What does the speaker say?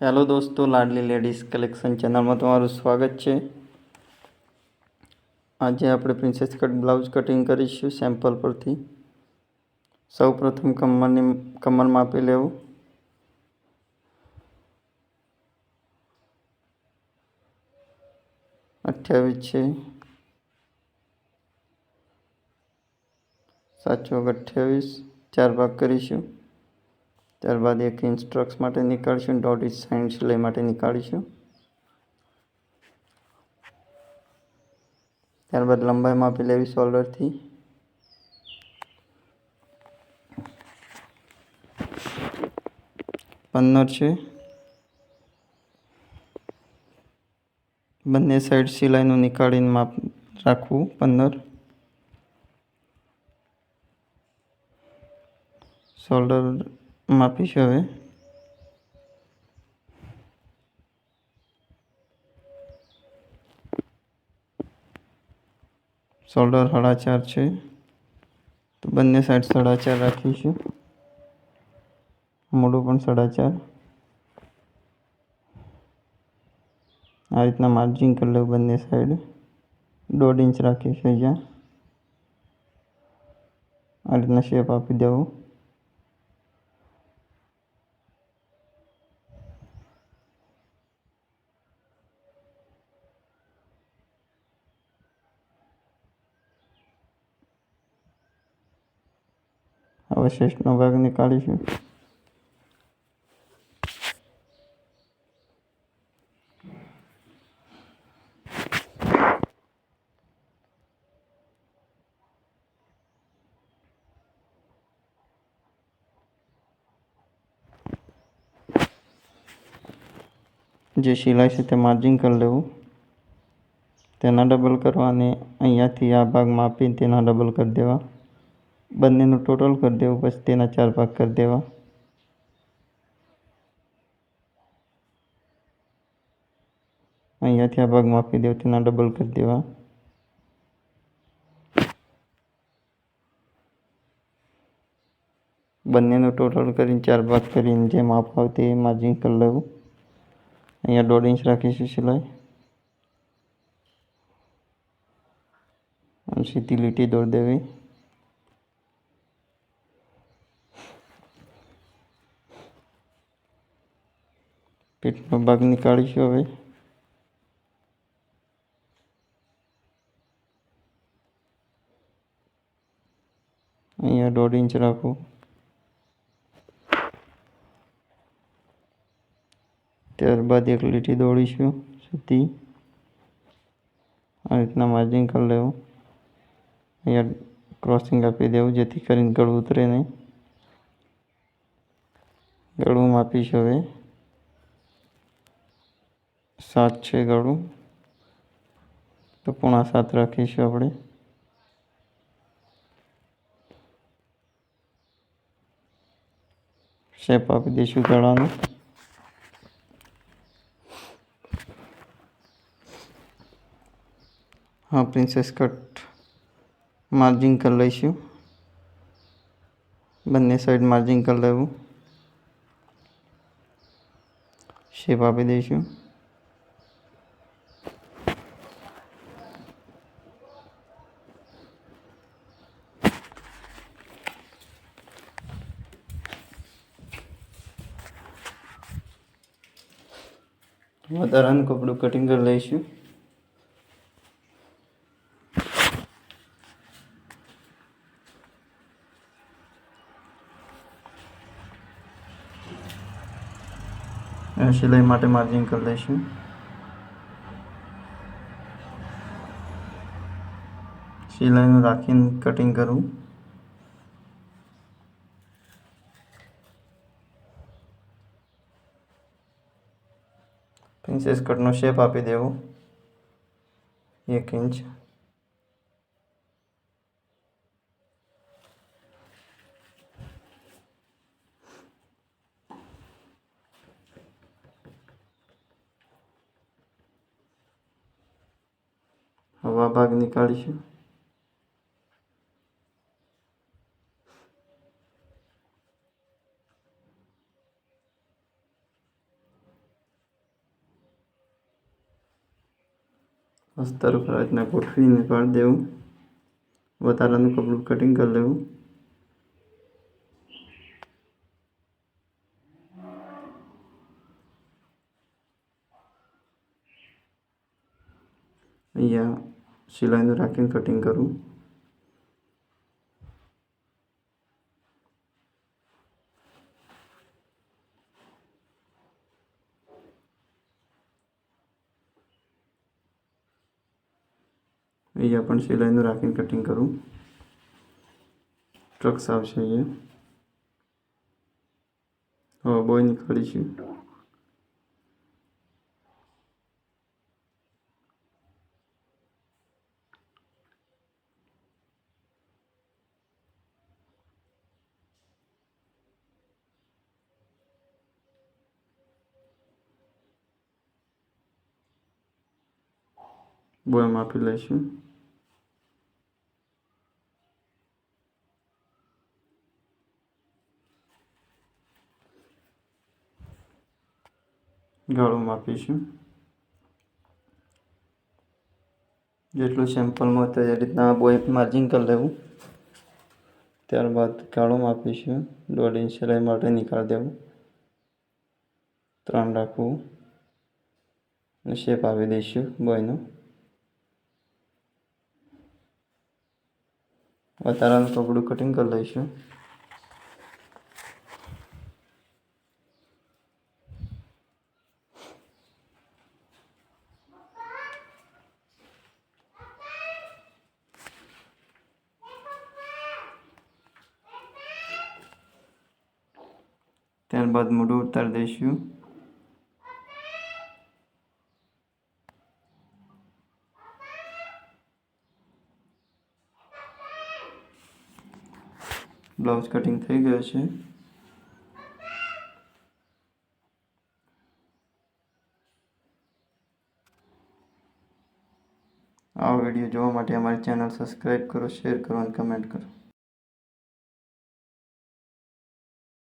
Hello દોસ્તો, લાડલી ladies collection ચેનલમાં તમારું સ્વાગત છે. આજે આપણે પ્રિન્સેસ કટ બ્લાઉઝ કટિંગ કરીશું સેમ્પલ પરથી. સૌપ્રથમ કમર માપી લેવું. અઠ્યાવીસ છે, સાચો 28. 4 ભાગ કરીશું. ત્યારબાદ 1 ઇંચ સ્ટ્રક્સ માટે નીકાળીશું, 1.5 ઇંચ સાઈડ સિલાઈ માટે નીકાળીશું. ત્યારબાદ લંબાઈ માપી લેવી શોલ્ડરથી. પંદર છે. બંને સાઈડ સિલાઈનું નીકાળીને માપ રાખવું. 15 શોલ્ડર માપીશું. હવે શોલ્ડર 4.5 છે, તો બંને સાઈડ 4.5 રાખીશું. મોઢું પણ 4.5. આ રીતના માર્જિંગ કરી લેવું. બંને સાઈડ 1.5 ઇંચ રાખીશું. અહીંયા આ રીતના શેપ આપી દેવું. હવે શેષનો ભાગ નીકાળીશું. જે સિલાઈ છે તે માર્જિંગ કરી લેવું. તેના ડબલ કરવા અને અહીંયાથી આ ભાગ માપીને તેના ડબલ કરી દેવા. બંનેનું ટોટલ કરી દેવું, પછી તેના 4 ભાગ કરી દેવા. અહીંયાથી આ ભાગ માપી દેવો, તેના ડબલ કરી દેવા. બંનેનું ટોટલ કરીને 4 ભાગ કરીને જે માપ આવે તે માર્જિંગ કરી લેવું. અહીંયા 1.5 ઇંચ રાખીશું સિલાઈ. સીધી લીટી દોરી દેવી. પેટનો ભાગ નીકાળીશું. હવે અહીંયા 1.5 ઇંચ રાખવું. ત્યારબાદ એક લીટી દોડીશું સીધી. આ રીતના માર્જિંગ કરી લેવું. અહીંયા ક્રોસિંગ આપી દેવું, જેથી કરીને ગળું ઉતરે નહીં. ગળું માપીશું. હવે 7 છે ગળું, તો 6.25 રાખીશું આપણે. શેપ આપી દઈશું ગળાનું. હા, પ્રિન્સેસ કટ માર્જિંગ કરી લઈશું. બંને સાઈડ માર્જિંગ કરી લેવું. શેપ આપી દઈશું. વધારાનું કપડું કટિંગ કરી લઈશું. સિલાઈ માટે માર્જિંગ કરી લઈશું. સિલાઈનું રાખીને કટિંગ કરવું. પ્રિન્સેસ કટનો શેપ આપી દેવો 1 ઇંચ. હવા ભાગ નીકાળીશું. અસ્તર ઉપર આ રીતના ગોઠવીને કાઢી દેવું. વધારાનું કપડું કટિંગ કરી લેવું. અહીંયા સિલાઈનું રાખીને કટિંગ કરું. અહીંયા પણ સિલાઈનું રાખીને કટિંગ કરું. ટ્રક્સ આવશે અહીંયા. હવે બોય નીકાળીશું. બોય માપી લઈશું. ગાળું માપીશું. જેટલું સેમ્પલમાં હતું એ રીતના બોય માર્જિંગ કરી લેવું. ત્યારબાદ ગાળું માપીશું. 1.5 ઇંચ સિલાઈ માટે નીકાળી દેવું. 3 રાખવું અને શેપ આપી દઈશું બોયનો. વધારાનું કપડું કટિંગ કરી લઈશું. ત્યારબાદ મોઢું ઉતારી દઈશું. બ્લાઉઝ કટિંગ થઈ ગયું છે. આ વિડીયો જોવા માટે અમારી ચેનલ સબસ્ક્રાઈબ કરો, શેર કરો અને કમેન્ટ કરો.